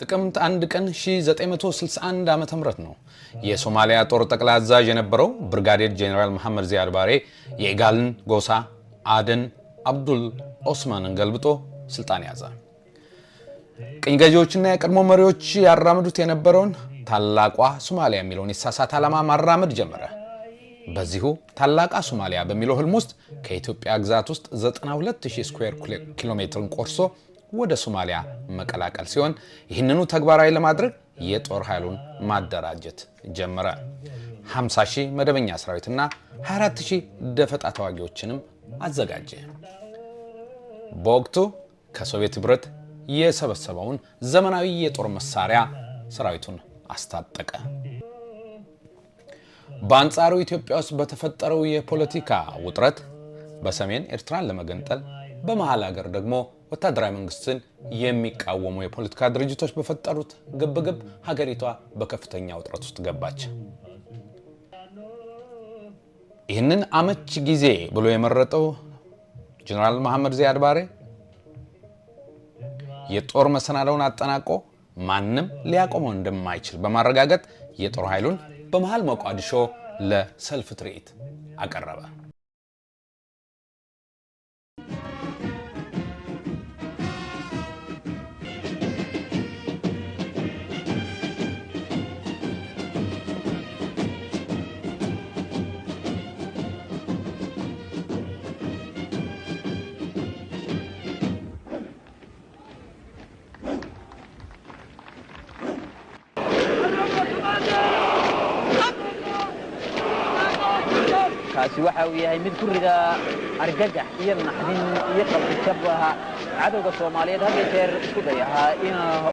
ጥቅምት 1 ቀን 1961 ዓመተ ምህረት ነው የሶማሊያ ጦር ጠቅላይ አዛዥ የነበረው ብርጋዴር ጄኔራል መሐመድ ዚያድ ባሬ የኢጋልን ጎሳ አደን አብዱል ኦስማንን ገልብጦ ስልጣን ያዘ። ቅኝ ገዢዎችና የቀድሞ መሪዎች ያራምዱት የነበረውን ታላቋ ሶማሊያ የሚለውን የሳሳት ዓላማ ማራመድ ጀመረ። በዚሁ ታላቋ ሶማሊያ በሚለው ህልም ውስጥ ከኢትዮጵያ ግዛት ውስጥ 92000 ስኩዌር ኪሎ ሜትርን ቆርሶ ወደ ሶማሊያ መቀላቀል ሲሆን ይህንኑ ተግባራዊ ለማድረግ የጦር ኃይሉን ማደራጀት ጀመረ። 50000 መደበኛ ሰራዊትና 24000 ደፈጣ ተዋጊዎችንም አዘጋጀ። በወቅቱ ከሶቪየት ህብረት የሰበሰበውን ዘመናዊ የጦር መሳሪያ ሰራዊቱን አስታጠቀ። በአንጻሩ ኢትዮጵያ ውስጥ በተፈጠረው የፖለቲካ ውጥረት በሰሜን ኤርትራን ለመገንጠል በመሃል ሀገር ደግሞ ወታደራዊ መንግስትን የሚቃወሙ የፖለቲካ ድርጅቶች በፈጠሩት ግብግብ ሀገሪቷ በከፍተኛ ውጥረት ውስጥ ገባች። ይህንን አመች ጊዜ ብሎ የመረጠው ጄኔራል መሐመድ ዚያድ ባሬ የጦር መሰናዶውን አጠናቆ ማንም ሊያቆመው እንደማይችል በማረጋገጥ የጦር ኃይሉን በመሃል ሞቃዲሾ ለሰልፍ ትርኢት አቀረበ። kaasi waxa uu yahay mid ku rida argagax iyo naxdin iyo qalbi jabbaha cadawga Soomaaliyeed hadda jeer isku dayaha inuu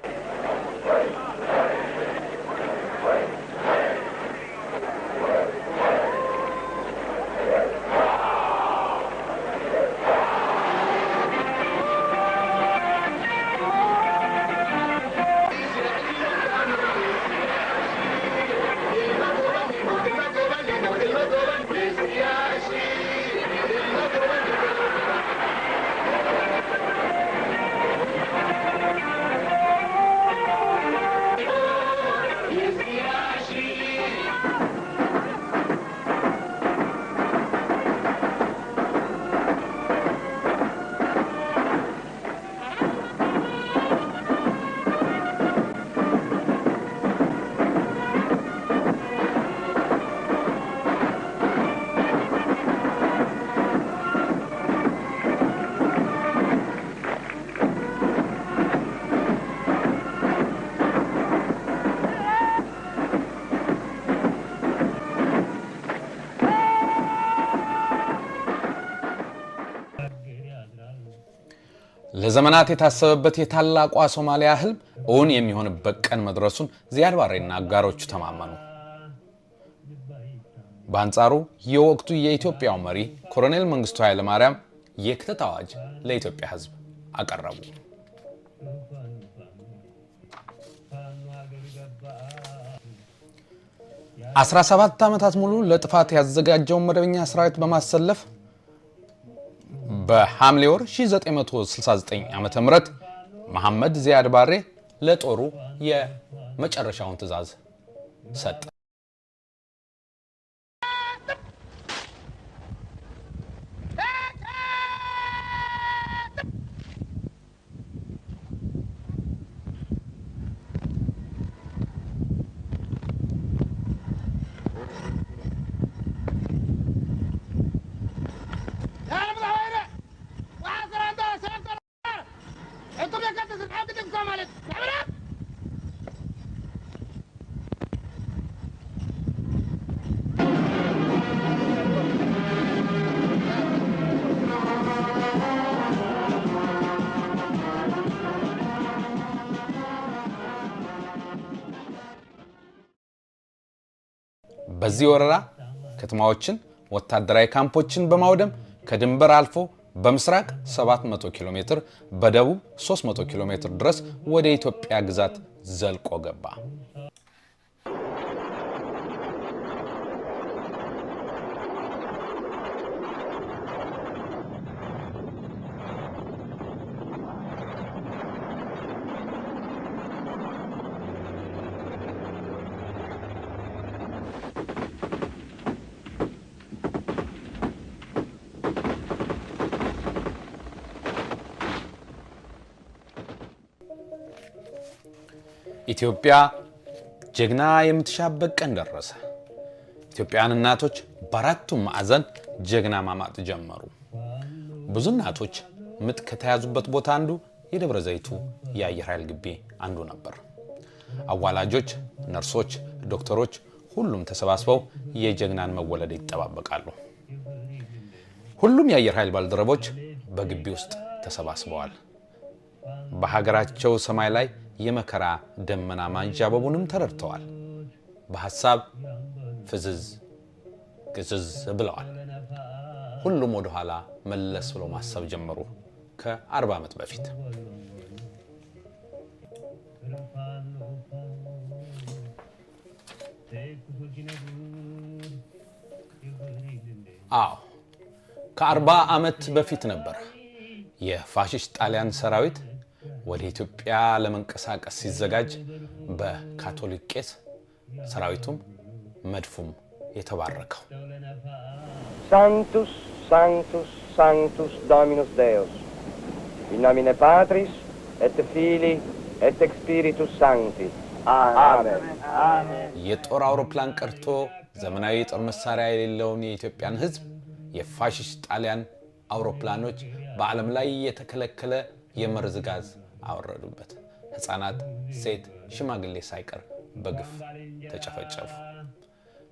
ለዘመናት የታሰበበት የታላቋ ሶማሊያ ህልም እውን የሚሆንበት ቀን መድረሱን ዚያድ ባሬና አጋሮቹ ተማመኑ። በአንጻሩ የወቅቱ የኢትዮጵያው መሪ ኮሎኔል መንግስቱ ኃይለ ማርያም የክተት አዋጅ ለኢትዮጵያ ህዝብ አቀረቡ። 17 ዓመታት ሙሉ ለጥፋት ያዘጋጀው መደበኛ ሰራዊት በማሰለፍ በሐምሌ ወር 1969 ዓመተ ምህረት መሐመድ ዚያድ ባሬ ለጦሩ የመጨረሻውን ትዕዛዝ ሰጠ። በዚህ ወረራ ከተማዎችን ወታደራዊ ካምፖችን በማውደም ከድንበር አልፎ በምስራቅ 700 ኪሎ ሜትር በደቡብ 300 ኪሎ ሜትር ድረስ ወደ ኢትዮጵያ ግዛት ዘልቆ ገባ። ኢትዮጵያ ጀግና የምትሻበት ቀን ደረሰ። ኢትዮጵያውያን እናቶች በአራቱም ማዕዘን ጀግና ማማጥ ጀመሩ። ብዙ እናቶች ምጥ ከተያዙበት ቦታ አንዱ የደብረ ዘይቱ የአየር ኃይል ግቢ አንዱ ነበር። አዋላጆች፣ ነርሶች፣ ዶክተሮች ሁሉም ተሰባስበው የጀግናን መወለድ ይጠባበቃሉ። ሁሉም የአየር ኃይል ባልደረቦች በግቢ ውስጥ ተሰባስበዋል። በሀገራቸው ሰማይ ላይ የመከራ ደመና ማንዣበቡንም ተረድተዋል። በሐሳብ ፍዝዝ ግዝዝ ብለዋል። ሁሉም ወደ ኋላ መለስ ብሎ ማሰብ ጀመሩ። ከ40 ዓመት በፊት ከ40 ዓመት በፊት ነበር የፋሺስት ጣሊያን ሰራዊት ወደ ኢትዮጵያ ለመንቀሳቀስ ሲዘጋጅ በካቶሊክ ቄስ ሰራዊቱም መድፉም የተባረከው። Sanctus, Sanctus, Sanctus Dominus Deus, in nomine Patris, et Filii, et Spiritus Sancti. Amen. የጦር አውሮፕላን ቀርቶ ዘመናዊ የጦር መሳሪያ የሌለውን የኢትዮጵያን ሕዝብ የፋሺስት ጣሊያን አውሮፕላኖች በዓለም ላይ የተከለከለ የመርዝ ጋዝ አወረዱበት። ህፃናት፣ ሴት፣ ሽማግሌ ሳይቀር በግፍ ተጨፈጨፉ።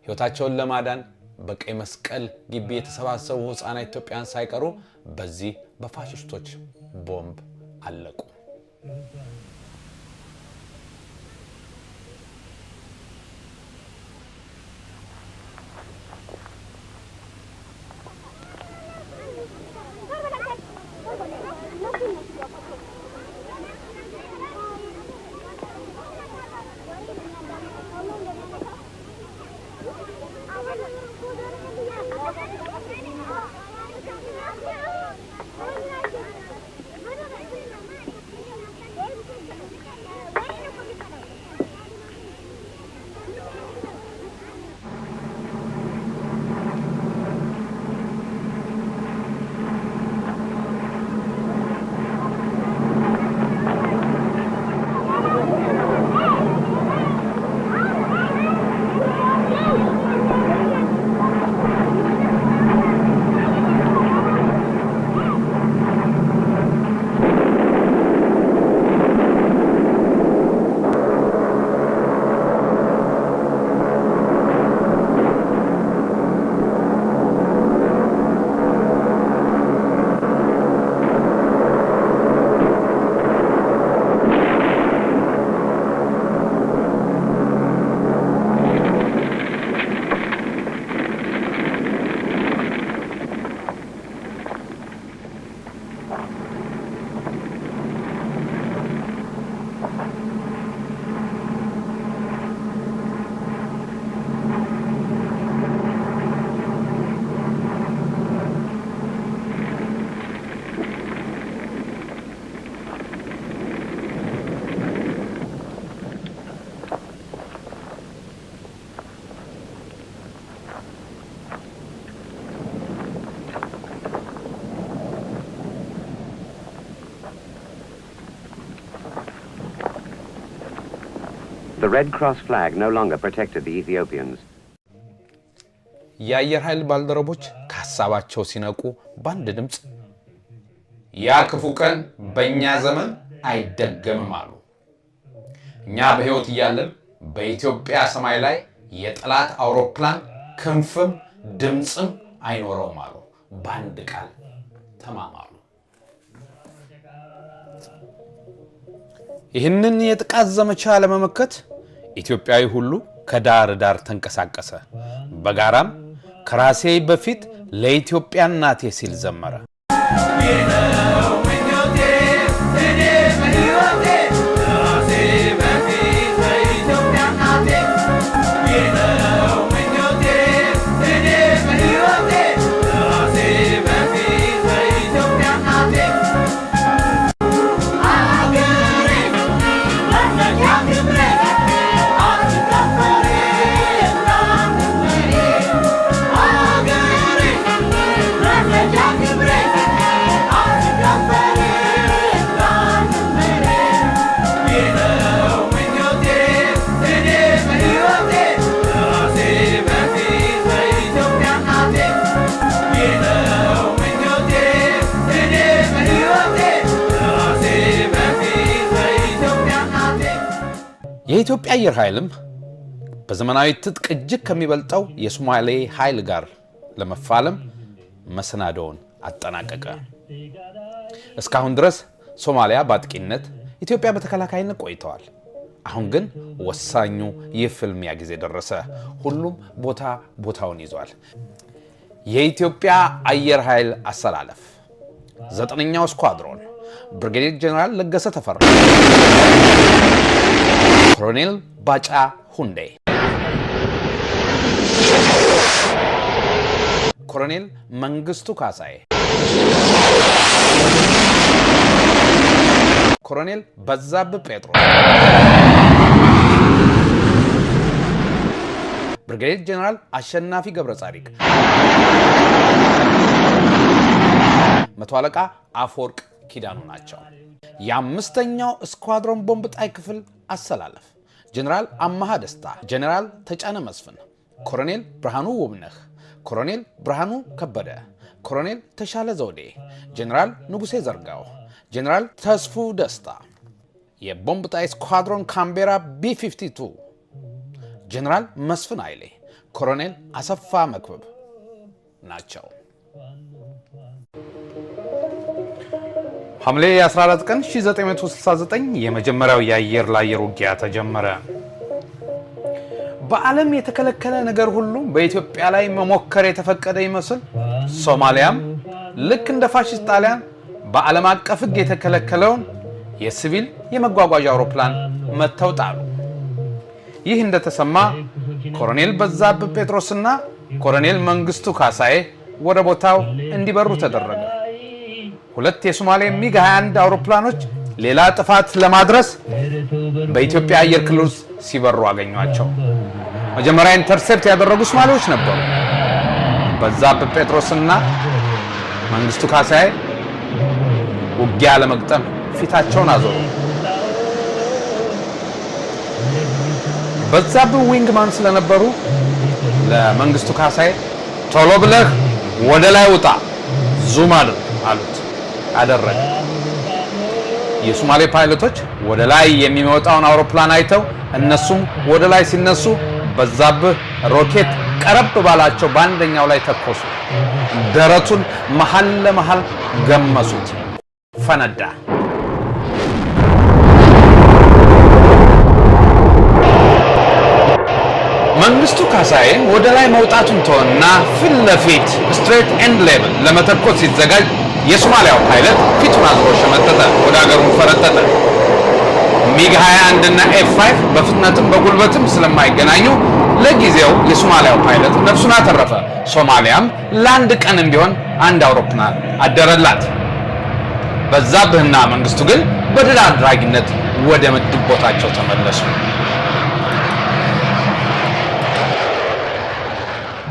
ህይወታቸውን ለማዳን በቀይ መስቀል ግቢ የተሰባሰቡ ህፃናት ኢትዮጵያን ሳይቀሩ በዚህ በፋሺስቶች ቦምብ አለቁ። The Red Cross flag no longer protected the Ethiopians. የአየር ኃይል ባልደረቦች ከሐሳባቸው ሲነቁ ባንድ ድምጽ ያ ክፉ ቀን በእኛ ዘመን አይደገምም አሉ። እኛ በሕይወት እያለን በኢትዮጵያ ሰማይ ላይ የጠላት አውሮፕላን ክንፍም ድምጽም አይኖረውም አሉ። ባንድ ቃል ተማማሉ። ይህንን የጥቃት ዘመቻ ለመመከት ኢትዮጵያዊ ሁሉ ከዳር ዳር ተንቀሳቀሰ። በጋራም ከራሴ በፊት ለኢትዮጵያ እናቴ ሲል ዘመረ። የኢትዮጵያ አየር ኃይልም በዘመናዊ ትጥቅ እጅግ ከሚበልጠው የሶማሌ ኃይል ጋር ለመፋለም መሰናዶውን አጠናቀቀ። እስካሁን ድረስ ሶማሊያ በአጥቂነት ኢትዮጵያ በተከላካይነት ቆይተዋል። አሁን ግን ወሳኙ የፍልሚያ ጊዜ ደረሰ። ሁሉም ቦታውን ይዟል። የኢትዮጵያ አየር ኃይል አሰላለፍ 9ኛው ስኳድሮን ብርጌዲየር ጀነራል ለገሰ ተፈራ፣ ኮሎኔል ባጫ ሁንዴ፣ ኮሎኔል መንግስቱ ካሳዬ፣ ኮሎኔል በዛብህ ጴጥሮስ፣ ብርጌዲየር ጀነራል አሸናፊ ገብረጻዲቅ፣ መቶ አለቃ አፈወርቅ ኪዳኑ ናቸው። የአምስተኛው ስኳድሮን ቦምብ ጣይ ክፍል አሰላለፍ ጀነራል አማሃ ደስታ፣ ጀነራል ተጫነ መስፍን፣ ኮሎኔል ብርሃኑ ውብነህ፣ ኮሎኔል ብርሃኑ ከበደ፣ ኮሎኔል ተሻለ ዘውዴ፣ ጀነራል ንጉሴ ዘርጋው፣ ጀነራል ተስፉ ደስታ። የቦምብ ጣይ ስኳድሮን ካምቤራ B52 ጀነራል መስፍን አይሌ፣ ኮሎኔል አሰፋ መክብብ ናቸው። ሐምሌ 14 ቀን 1969 የመጀመሪያው የአየር ለአየር ውጊያ ተጀመረ። በዓለም የተከለከለ ነገር ሁሉ በኢትዮጵያ ላይ መሞከር የተፈቀደ ይመስል ሶማሊያም ልክ እንደ ፋሺስት ጣሊያን በዓለም አቀፍ ሕግ የተከለከለውን የሲቪል የመጓጓዣ አውሮፕላን መተው ጣሉ። ይህ እንደተሰማ ኮሎኔል በዛብህ ጴጥሮስና ኮሎኔል መንግስቱ ካሳዬ ወደ ቦታው እንዲበሩ ተደረገ። ሁለት የሶማሌ ሚግ 21 አውሮፕላኖች ሌላ ጥፋት ለማድረስ በኢትዮጵያ አየር ክልል ሲበሩ አገኟቸው። መጀመሪያ ኢንተርሴፕት ያደረጉ ሶማሌዎች ነበሩ። በዛብህ ጴጥሮስና መንግስቱ ካሳዬ ውጊያ ለመግጠም ፊታቸውን አዞሩ። በዛብህ ዊንግማን ስለነበሩ ለመንግስቱ ካሳዬ ቶሎ ብለህ ወደ ላይ ውጣ ዙም አሉት። አደረገ። የሶማሌ ፓይለቶች ወደ ላይ የሚወጣውን አውሮፕላን አይተው እነሱም ወደ ላይ ሲነሱ በዛብህ ሮኬት ቀረብ ባላቸው በአንደኛው ላይ ተኮሱ። ደረቱን መሃል ለመሃል ገመሱት። ፈነዳ። መንግስቱ ካሳዬን ወደ ላይ መውጣቱን ተወና ፊት ለፊት ስትሬት ኤንድ ሌቭል ለመተኮስ ሲዘጋጅ የሶማሊያው ፓይለት ፊቱን አዝሮ ሸመጠጠ፣ ወደ ሀገሩ ፈረጠጠ። ሚግ 21 እና F5 በፍጥነትም በጉልበትም ስለማይገናኙ ለጊዜው የሶማሊያው ፓይለት ነፍሱን አተረፈ። ሶማሊያም ለአንድ ቀንም ቢሆን አንድ አውሮፕላን አደረላት። በዛብህና መንግስቱ ግን በድል አድራጊነት ወደ ምድብ ቦታቸው ተመለሱ።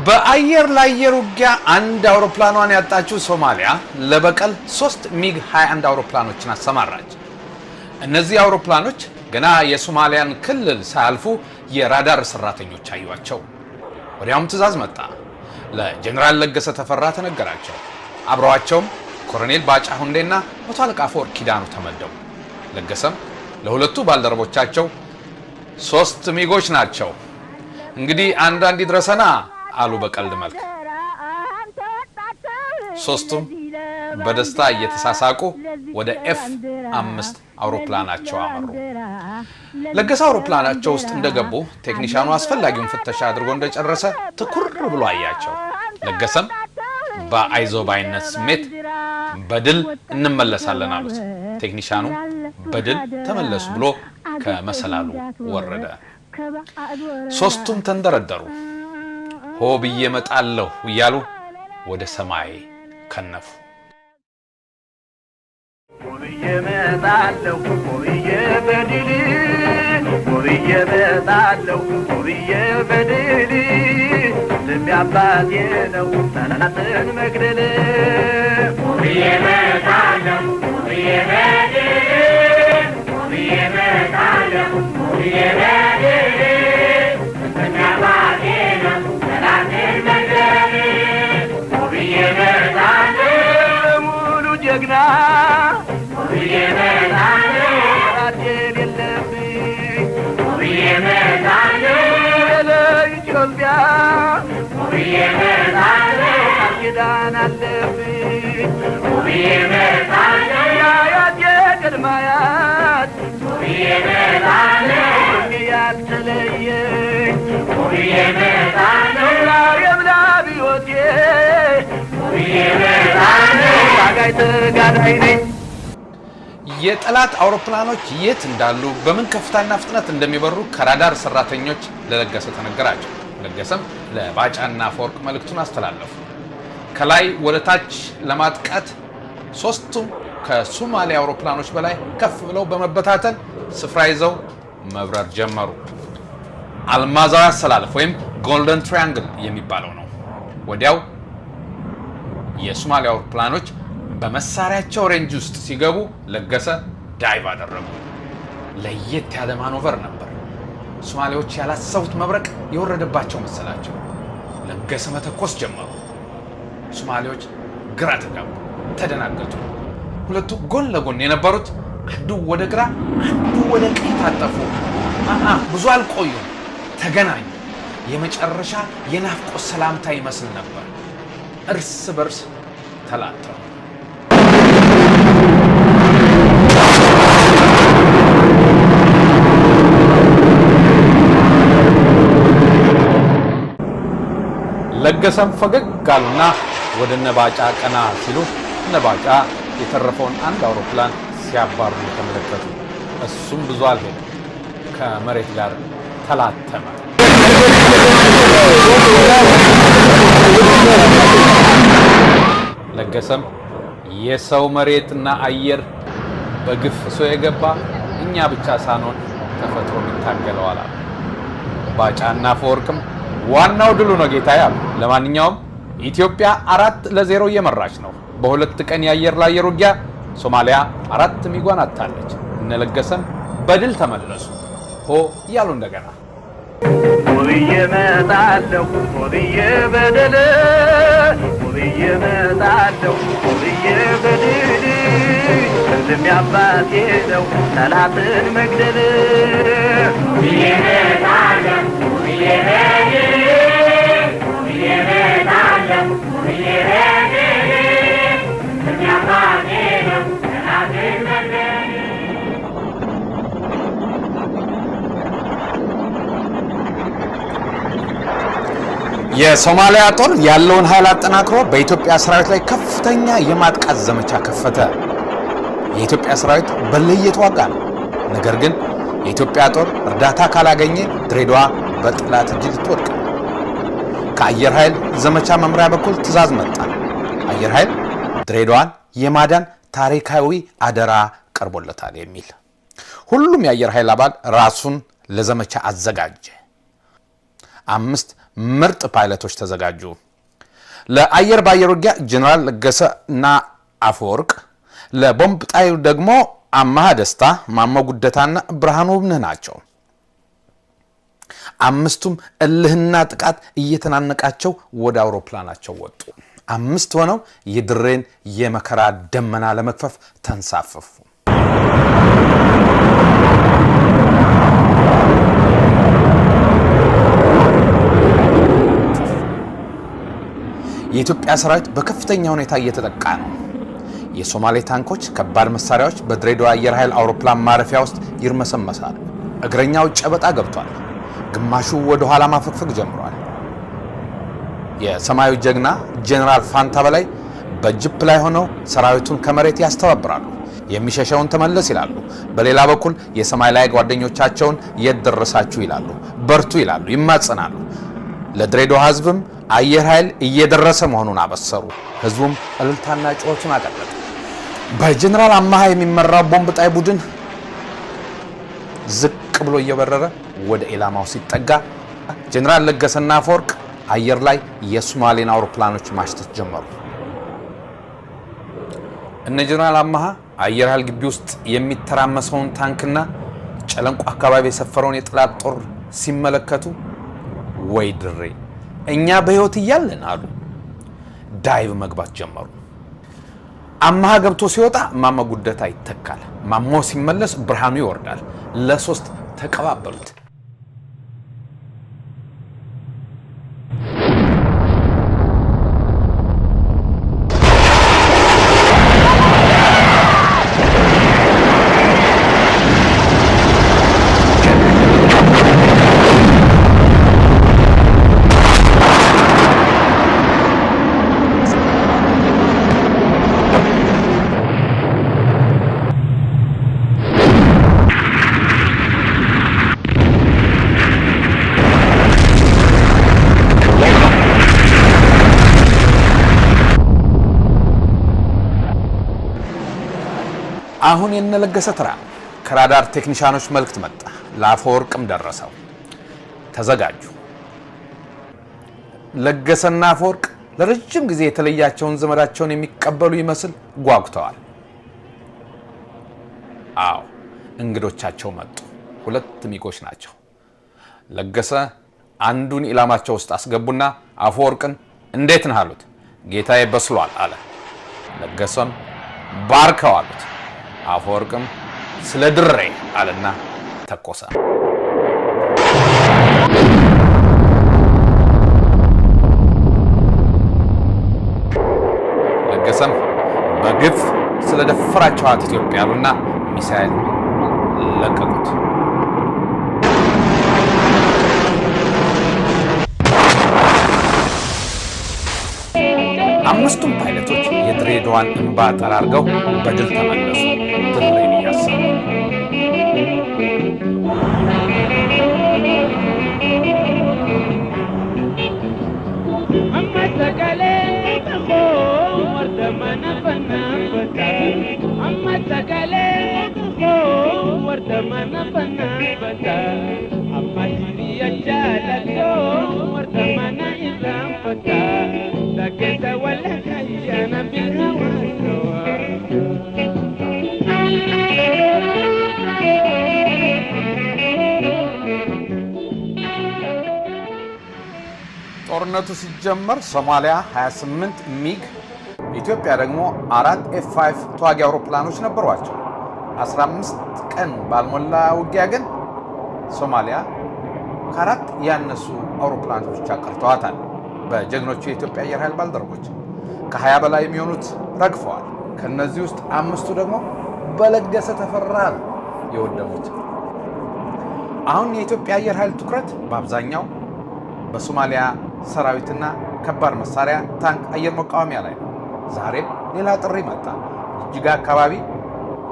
በአየር ለአየር ውጊያ አንድ አውሮፕላኗን ያጣችው ሶማሊያ ለበቀል 3 ሚግ 21 አውሮፕላኖችን አሰማራች። እነዚህ አውሮፕላኖች ገና የሶማሊያን ክልል ሳያልፉ የራዳር ሰራተኞች አዩዋቸው። ወዲያውም ትዕዛዝ መጣ። ለጀነራል ለገሰ ተፈራ ተነገራቸው። አብረዋቸውም ኮሎኔል ባጫ ሁንዴና መቶ አለቃ አፈወርቅ ኪዳኑ ተመደቡ። ለገሰም ለሁለቱ ባልደረቦቻቸው 3 ሚጎች ናቸው እንግዲህ አንዳንድ ይድረሰና አሉ በቀልድ መልክ። ሶስቱም በደስታ እየተሳሳቁ ወደ F5 አውሮፕላናቸው አመሩ። ለገሰ አውሮፕላናቸው ውስጥ እንደገቡ ቴክኒሻኑ አስፈላጊውን ፍተሻ አድርጎ እንደጨረሰ ትኩር ብሎ አያቸው። ለገሰም በአይዞባይነት ስሜት በድል እንመለሳለን አሉት። ቴክኒሻኑ በድል ተመለሱ ብሎ ከመሰላሉ ወረደ። ሶስቱም ተንደረደሩ። ሆ ብዬ መጣለሁ እያሉ ወደ ሰማይ ከነፉ። ሆብዬ መጣለሁ ሆብዬ በድል ሆብዬ መጣለሁ ሆብዬ በድል ልቤ አባቴ ነው ጠላትን መግደል ሆብዬ መጣለሁ ሆብዬ በድል ሆብዬ መጣለሁ ሆብዬ በድል ልቤ አባቴ ነው ጠላትን መግደል ሆብዬ መጣለሁ ሙሉ ጀግና ሆብዬ መጣለሁ ራቴን የለብኝ ሆብዬ መጣለሁ ለኢትዮጵያ ሆብዬ መጣለሁ ቃል ኪዳን አለብኝ ሆብዬ መጣለሁ የአያቴ ቅድመ አያት ሆብዬ መጣለሁ ያልተለየኝ ሆብዬ መጣለሁ ላየም ላብዮቴ ሆብዬ መጣለሁ ታጋይ ተጋዳይ ነኝ። የጠላት አውሮፕላኖች የት እንዳሉ በምን ከፍታና ፍጥነት እንደሚበሩ ከራዳር ሰራተኞች ለለገሰ ተነገራቸው። ለገሰም ለባጫና አፈወርቅ መልእክቱን አስተላለፉ። ከላይ ወደ ታች ለማጥቃት ሶስቱም ከሶማሊያ አውሮፕላኖች በላይ ከፍ ብለው በመበታተን ስፍራ ይዘው መብረር ጀመሩ። አልማዛዊ አሰላለፍ ወይም ጎልደን ትራያንግል የሚባለው ነው። ወዲያው የሶማሊያ አውሮፕላኖች በመሳሪያቸው ሬንጅ ውስጥ ሲገቡ ለገሰ ዳይቭ አደረጉ። ለየት ያለ ማኖቨር ነበር። ሶማሌዎች ያላሰቡት መብረቅ የወረደባቸው መሰላቸው። ለገሰ መተኮስ ጀመሩ። ሶማሌዎች ግራ ተጋቡ፣ ተደናገጡ። ሁለቱ ጎን ለጎን የነበሩት አንዱ ወደ ግራ አንዱ ወደ ቀኝ ታጠፉ። ብዙ አልቆዩም፣ ተገናኙ። የመጨረሻ የናፍቆት ሰላምታ ይመስል ነበር። እርስ በርስ ተላተሩ። ለገሰም ፈገግ አሉና ወደ ነባጫ ቀና ሲሉ ነባጫ የተረፈውን አንድ አውሮፕላን ሲያባሩ ተመለከቱ። እሱም ብዙ አልሄደም፣ ከመሬት ጋር ተላተመ። ለገሰም የሰው መሬትና አየር በግፍ ሰው የገባ እኛ ብቻ ሳንሆን ተፈጥሮ ይታገለዋል አሉ። ባጫና አፈወርቅም ዋናው ድሉ ነው ጌታዬ አሉ። ለማንኛውም ኢትዮጵያ 4-0 እየመራች ነው። በሁለት ቀን የአየር ለአየር ውጊያ ሶማሊያ 4 ሚጓን አጣለች። እነለገሰም በድል ተመለሱ። ሆ እያሉ እንደገና ሆብዬ መጣለሁ ሆብዬ በድል ሆብዬ መጣለሁ ሆብዬ በድል ልቤ አባቴ ነው ጠላትን መግደል ሆብዬ መጣለሁ ሆብዬ በድል ሆብዬ መጣለሁ ሆብዬ በድል ልቤ አባቴ ነው ጠላትን መግደል የሶማሊያ ጦር ያለውን ኃይል አጠናክሮ በኢትዮጵያ ሰራዊት ላይ ከፍተኛ የማጥቃት ዘመቻ ከፈተ። የኢትዮጵያ ሰራዊት በልህ እየተዋጋ ነው። ነገር ግን የኢትዮጵያ ጦር እርዳታ ካላገኘ ድሬዳዋ በጠላት እጅ ልትወድቅ ነው። ከአየር ኃይል ዘመቻ መምሪያ በኩል ትዕዛዝ መጣ። አየር ኃይል ድሬዳዋን የማዳን ታሪካዊ አደራ ቀርቦለታል የሚል። ሁሉም የአየር ኃይል አባል ራሱን ለዘመቻ አዘጋጀ። 5 ምርጥ ፓይለቶች ተዘጋጁ። ለአየር ባየር ውጊያ ጀነራል ለገሰ እና አፈወርቅ፣ ለቦምብ ጣዩ ደግሞ አማሃ ደስታ፣ ማሞ ጉደታና ብርሃኑ ብነህ ናቸው። 5ቱም እልህና ጥቃት እየተናነቃቸው ወደ አውሮፕላናቸው ወጡ። 5 ሆነው የድሬን የመከራ ደመና ለመክፈፍ ተንሳፈፉ። የኢትዮጵያ ሰራዊት በከፍተኛ ሁኔታ እየተጠቃ ነው። የሶማሌ ታንኮች ከባድ መሳሪያዎች በድሬዳዋ አየር ኃይል አውሮፕላን ማረፊያ ውስጥ ይርመሰመሳሉ። እግረኛው ጨበጣ ገብቷል። ግማሹ ወደ ኋላ ማፈግፈግ ጀምሯል። የሰማዩ ጀግና ጄኔራል ፋንታ በላይ በጅፕ ላይ ሆነው ሰራዊቱን ከመሬት ያስተባብራሉ። የሚሸሸውን ተመለስ ይላሉ። በሌላ በኩል የሰማይ ላይ ጓደኞቻቸውን የት ደረሳችሁ ይላሉ፣ በርቱ ይላሉ፣ ይማጸናሉ። ለድሬዳዋ ህዝብም አየር ኃይል እየደረሰ መሆኑን አበሰሩ። ህዝቡም እልልታና ጩኸቱን አቀለጠ። በጀነራል አማሃ የሚመራው ቦምብ ጣይ ቡድን ዝቅ ብሎ እየበረረ ወደ ኢላማው ሲጠጋ ጀነራል ለገሰና አፈወርቅ አየር ላይ የሶማሌን አውሮፕላኖች ማሽተት ጀመሩ። እነ ጀነራል አማሃ አየር ኃይል ግቢ ውስጥ የሚተራመሰውን ታንክና ጨለንቆ አካባቢ የሰፈረውን የጠላት ጦር ሲመለከቱ ወይ ድሬ እኛ በህይወት እያለን አሉ። ዳይቭ መግባት ጀመሩ። አማሃ ገብቶ ሲወጣ ማማ ጉደታ ይተካል። ማሞ ሲመለስ ብርሃኑ ይወርዳል። ለሶስት ተቀባበሉት። አሁን የነለገሰ ተራ ከራዳር ቴክኒሻኖች መልእክት መጣ። ለአፈወርቅም ደረሰው። ተዘጋጁ። ለገሰና አፈወርቅ ለረጅም ጊዜ የተለያቸውን ዘመዳቸውን የሚቀበሉ ይመስል ጓጉተዋል። አዎ እንግዶቻቸው መጡ። ሁለት ሚጎች ናቸው። ለገሰ አንዱን ኢላማቸው ውስጥ አስገቡና አፈወርቅን እንዴት ነህ አሉት። ጌታዬ በስሏል አለ። ለገሰም ባርከው አሉት። አፈወርቅም ስለ ድሬ አለና ተኮሰ። ለገሰም በግፍ ስለደፈራቸዋት ኢትዮጵያ አሉና ሚሳኤል ለቀቁት። አምስቱም ፓይለቶች የድሬዳዋን እንባ ጠራርገው በድል ተመለሱ። ድሬን እያሰቡ ጦርነቱ ሲጀመር ሶማሊያ 28 ሚግ፣ ኢትዮጵያ ደግሞ 4 F5 ተዋጊ አውሮፕላኖች ነበሯቸው። 15 ቀን ባልሞላ ውጊያ ግን ሶማሊያ ከአራት ያነሱ አውሮፕላኖች ብቻ ቀርተዋታል። በጀግኖቹ የኢትዮጵያ አየር ኃይል ባልደረቦች ከ20 በላይ የሚሆኑት ረግፈዋል። ከነዚህ ውስጥ 5ቱ ደግሞ በለገሰ ተፈራ የወደሙት። አሁን የኢትዮጵያ አየር ኃይል ትኩረት በአብዛኛው በሶማሊያ ሰራዊትና ከባድ መሳሪያ ታንክ አየር መቃወሚያ ላይ ነው። ዛሬም ሌላ ጥሪ መጣ። ጅጅጋ አካባቢ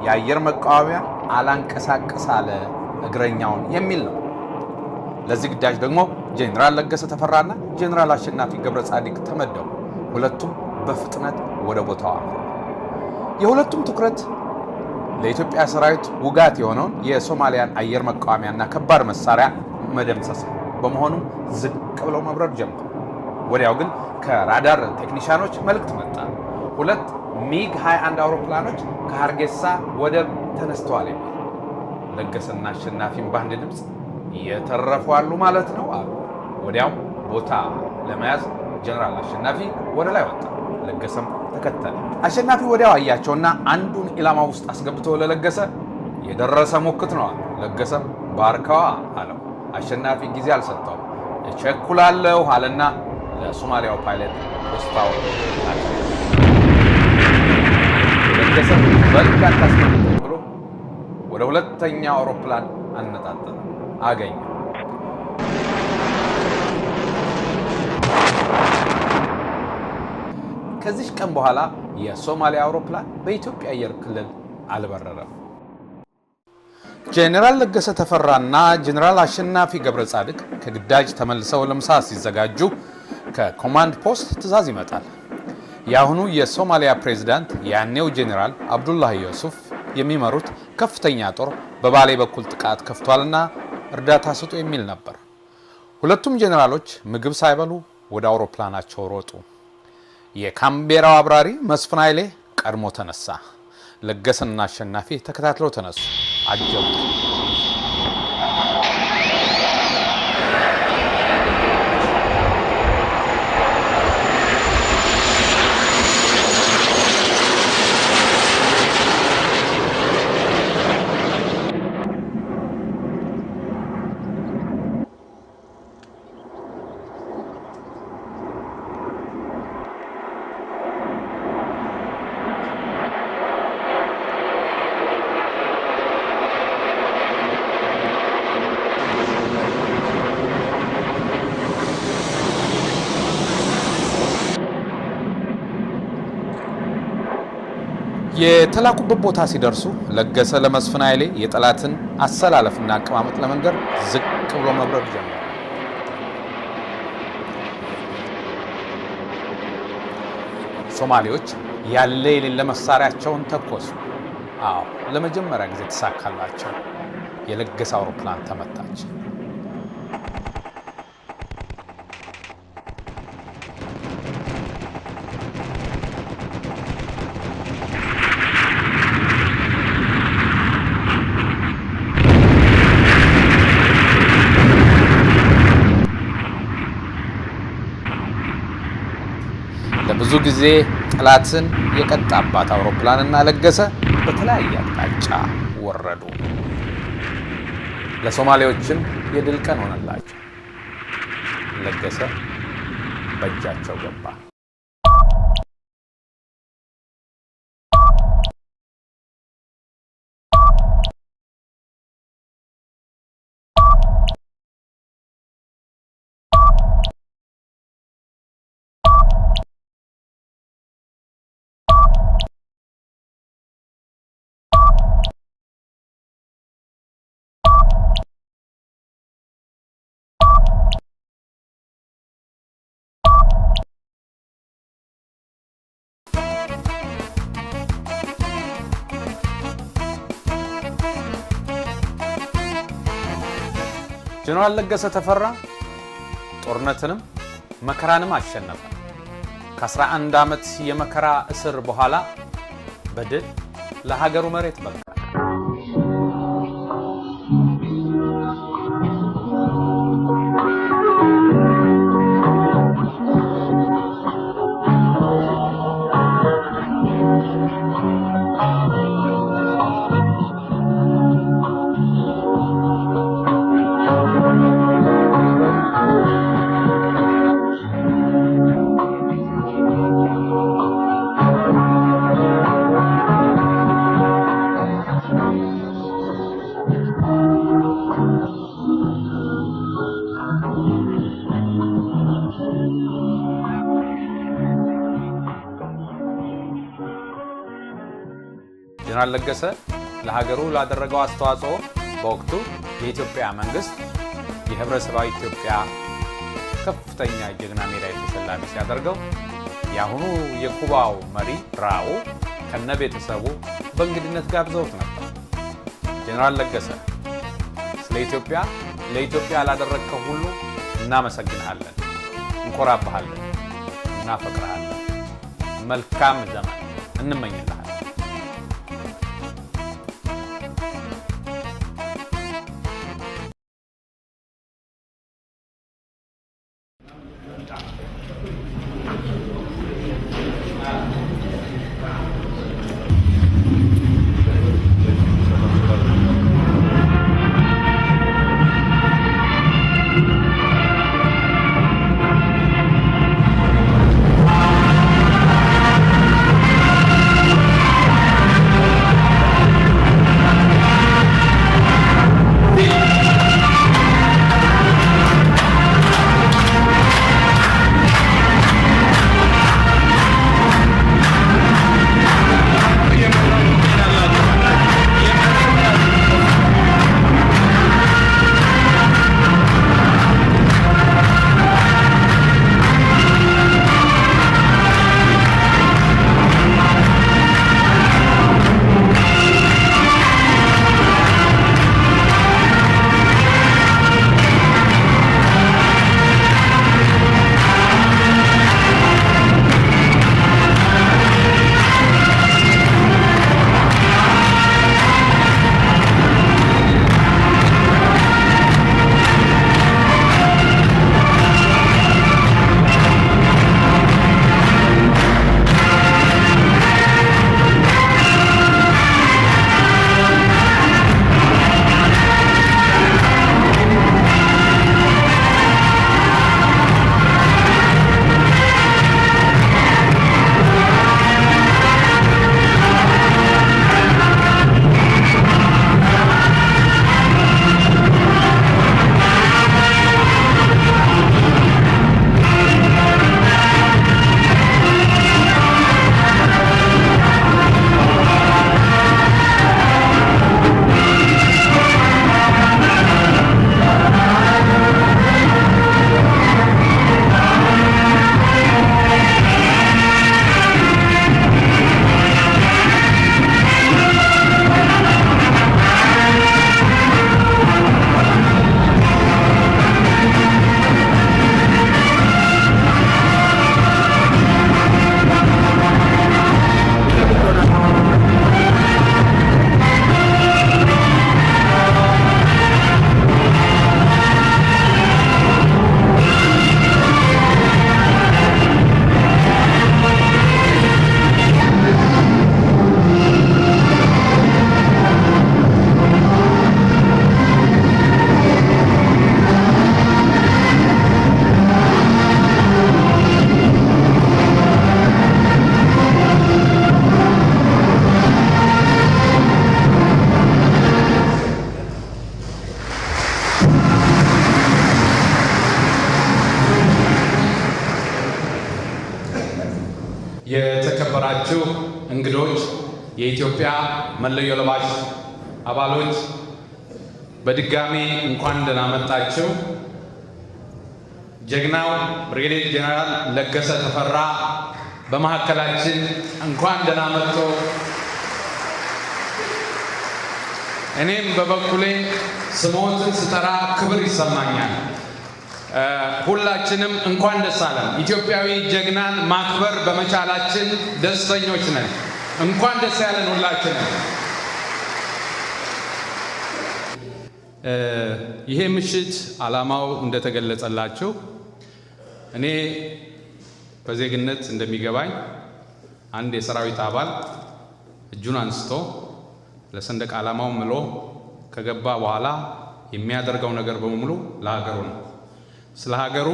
የአየር መቃወሚያ አላንቀሳቀስ አለ እግረኛውን የሚል ነው። ለዚህ ግዳጅ ደግሞ ጄኔራል ለገሰ ተፈራና ጄኔራል አሸናፊ ገብረ ጻዲቅ ተመደቡ። ሁለቱም በፍጥነት ወደ ቦታው አመሩ። የሁለቱም ትኩረት ለኢትዮጵያ ሰራዊት ውጋት የሆነውን የሶማሊያን አየር መቃወሚያና ከባድ መሳሪያ መደምሰስ ነው። በመሆኑም ዝቅ ብለው መብረር ጀመሩ። ወዲያው ግን ከራዳር ቴክኒሻኖች መልእክት መጣ። 2 ሚግ 21 አውሮፕላኖች ከሀርጌሳ ወደብ ተነስተዋል የሚል። ለገሰና አሸናፊም በአንድ ድምፅ የተረፉ አሉ ማለት ነው አሉ። ወዲያው ቦታ ለመያዝ ጀነራል አሸናፊ ወደ ላይ ወጣ። ለገሰም ተከተለ። አሸናፊ ወዲያው አያቸውና አንዱን ኢላማ ውስጥ አስገብቶ ለለገሰ የደረሰ ሞክት ነው አለ። ለገሰም ባርከዋ አለው። አሸናፊ ጊዜ አልሰጠው። እቸኩላለሁ አለና ለሶማሊያው ፓይለት ፖስታው ለገሰ በልክ አስቀምጠኝ ብሎ ወደ ሁለተኛው አውሮፕላን አነጣጠረ። አገኘ። ከዚህ ቀን በኋላ የሶማሊያ አውሮፕላን በኢትዮጵያ አየር ክልል አልበረረም። ጄኔራል ለገሰ ተፈራና ጄኔራል አሸናፊ ገብረ ጻድቅ ከግዳጅ ተመልሰው ለምሳ ሲዘጋጁ ከኮማንድ ፖስት ትዕዛዝ ይመጣል። የአሁኑ የሶማሊያ ፕሬዝዳንት ያኔው ጄኔራል አብዱላህ ዩሱፍ የሚመሩት ከፍተኛ ጦር በባሌ በኩል ጥቃት ከፍቷልና እርዳታ ስጡ የሚል ነበር። ሁለቱም ጄኔራሎች ምግብ ሳይበሉ ወደ አውሮፕላናቸው ሮጡ። የካምቤራው አብራሪ መስፍን ኃይሌ ቀድሞ ተነሳ። ለገሰና አሸናፊ ተከታትለው ተነሱ፣ አጀቡ። የተላኩበት ቦታ ሲደርሱ ለገሰ ለመስፍን ኃይሌ የጠላትን አሰላለፍና አቀማመጥ ለመንገር ዝቅ ብሎ መብረር ጀመረ። ሶማሌዎች ያለ የሌለ መሳሪያቸውን ተኮሱ። አዎ ለመጀመሪያ ጊዜ ተሳካላቸው። የለገሰ አውሮፕላን ተመታች። ለብዙ ጊዜ ጠላትን የቀጣባት አውሮፕላንና ለገሰ በተለያየ አቅጣጫ ወረዱ። ለሶማሌዎችም የድል ቀን ሆነላቸው። ለገሰ በእጃቸው ገባ። ጀነራል ለገሰ ተፈራ ጦርነትንም መከራንም አሸነፈ። ከ11 ዓመት የመከራ እስር በኋላ በድል ለሀገሩ መሬት በቃ። ጀነራል ለገሰ ለሀገሩ ላደረገው አስተዋጽኦ በወቅቱ የኢትዮጵያ መንግስት የህብረተሰባዊ ኢትዮጵያ ከፍተኛ ጀግና ሜዳሊያ ተሸላሚ ሲያደርገው የአሁኑ የኩባው መሪ ራኦ ከነቤተሰቡ በእንግድነት ጋብዘውት ነበር። ጀነራል ለገሰ ስለ ኢትዮጵያ ለኢትዮጵያ ላደረግከው ሁሉ እናመሰግንሃለን፣ እንኮራብሃለን፣ እናፈቅርሃለን። መልካም ዘመን እንመኝልሃለን። የተከበራችሁ እንግዶች፣ የኢትዮጵያ መለዮ ለባሽ አባሎች በድጋሚ እንኳን ደህና መጣችሁ። ጀግናው ብርጌዴር ጄኔራል ለገሰ ተፈራ በመካከላችን እንኳን ደህና መጥቶ እኔም በበኩሌ ስሞትን ስጠራ ክብር ይሰማኛል። ሁላችንም እንኳን ደስ አለን። ኢትዮጵያዊ ጀግናን ማክበር በመቻላችን ደስተኞች ነን። እንኳን ደስ ያለን ሁላችንም። ይሄ ምሽት ዓላማው እንደተገለጸላችሁ እኔ በዜግነት እንደሚገባኝ አንድ የሰራዊት አባል እጁን አንስቶ ለሰንደቅ ዓላማው ምሎ ከገባ በኋላ የሚያደርገው ነገር በሙሉ ለሀገሩ ነው። ስለ ሀገሩ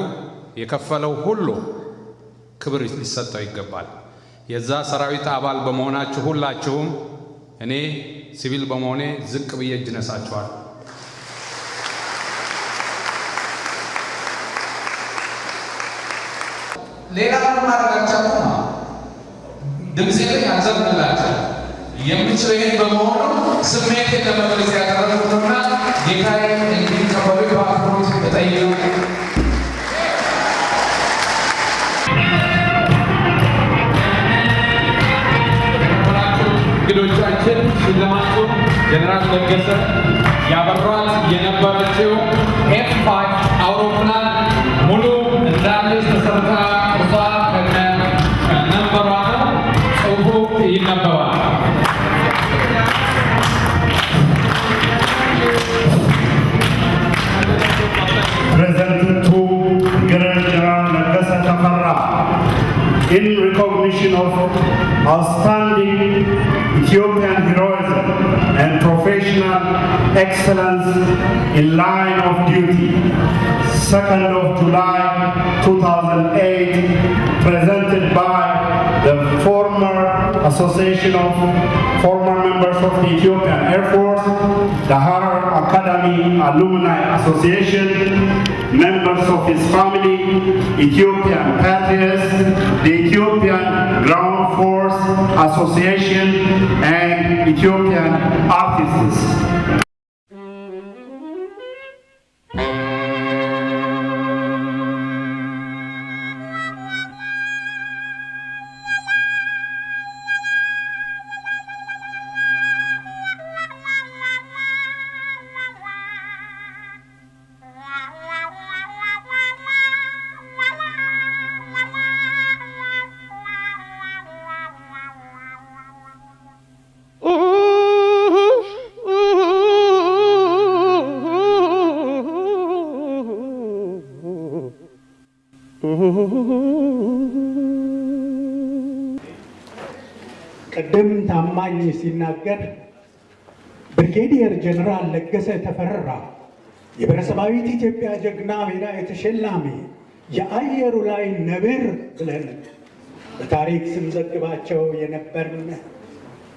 የከፈለው ሁሉ ክብር ሊሰጠው ይገባል። የዛ ሰራዊት አባል በመሆናችሁ ሁላችሁም እኔ ሲቪል በመሆኔ ዝቅ ብዬ እጅ ነሳችኋለሁ። ሌላ ማረጋጫው ድምጼ ላይ ያዘብላችሁ የምችለው ይሄን በመሆኑ ስሜት ለመግለጽ ያቀረብኩትና ጌታዬ እንዲቀበሉ በአክብሮት እጠይቃለሁ። እንግዶቻችን ሽልማቱ ጀነራል ለገሰ ያበሯት የነበረችው F5 አውሮፕላን ሙሉ እንዳለ ተሰርታ እሷ ከነበሯ ጽሑፉ ይነበባል። Presented to Brigadier General Lagasa Tafara in recognition of outstanding Ethiopian heroism and professional excellence in line of duty. 2nd of July 2008, presented by the former Association of Former Members of the Ethiopian Air Force, the Harar Academy Alumni Association, members of his family, Ethiopian Patriots, the Ethiopian Ground Force Association, and Ethiopian artists. ቅድም ታማኝ ሲናገር ብርጌዲየር ጀነራል ለገሰ ተፈራ የብሔረሰባዊት ኢትዮጵያ ጀግና ሜዳሊያ የተሸላሚ የአየሩ ላይ ነብር ብለን በታሪክ ስንዘግባቸው የነበርን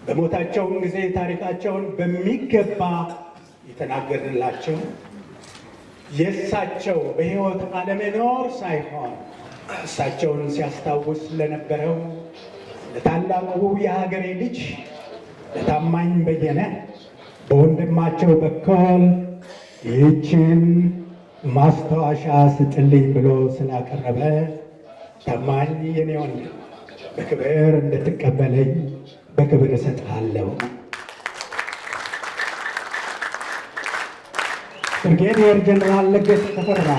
በሞታቸውም ጊዜ ታሪካቸውን በሚገባ የተናገርንላቸው የእሳቸው በሕይወት አለመኖር ሳይሆን እሳቸውን ሲያስታውስ ለነበረው ለታላቁ የሀገሬ ልጅ ለታማኝ በየነ በወንድማቸው በኩል ይህችን ማስታወሻ ስጥልኝ ብሎ ስላቀረበ ታማኝ የኔ ወንድም በክብር እንድትቀበለኝ በክብር እሰጥሃለሁ። ብርጌዲየር ጀነራል ለገሰ ተፈራ